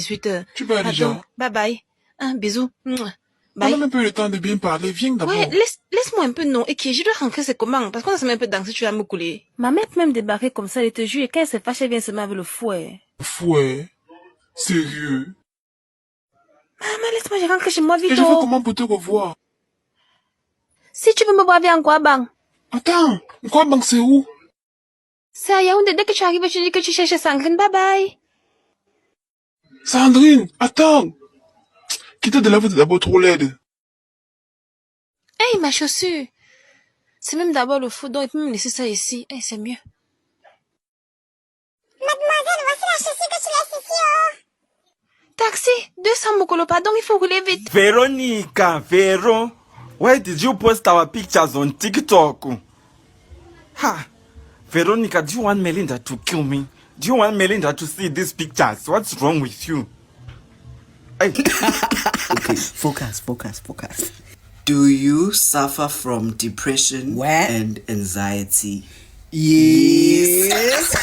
18h. Tu vas déjà. Bye bye. Un bisou. On Bye. a même pas eu le temps de bien parler. Viens d'abord. Ouais, laisse-moi un peu, non. Et qui je dois rentrer ses commandes. Parce qu'on a se met un peu danser, tu vas me couler. Ma mère peut même débarquer comme ça, elle te jure. Et quand elle se fâche, elle vient se mettre avec le fouet. Fouet. Sérieux. Maman, laisse-moi, je rentre chez moi vite. Et je fais comment pour te revoir? Si tu veux me voir, viens en quoi, bang? Attends, quoi, banque, c'est où? C'est à Yaoundé. Dès que tu arrives, tu dis que tu cherches Sandrine. Bye bye. Sandrine, attends. Quitte de là, vous êtes d'abord trop laide. Hey, ma chaussure. C'est même d'abord le fou, donc il peut me laisser ça ici. Hey, c'est mieux. Mademoiselle, voici la chaussure que tu laisses ici, oh. Taxi, 200 mokolo, pardon, il faut rouler vite. Veronica, Vero, why did you post our pictures on TikTok? Ha! Veronica, do you want Melinda to kill me? Do you want Melinda to see these pictures? What's wrong with you? Hey. Okay, focus. Do you suffer from depression and anxiety? Yes.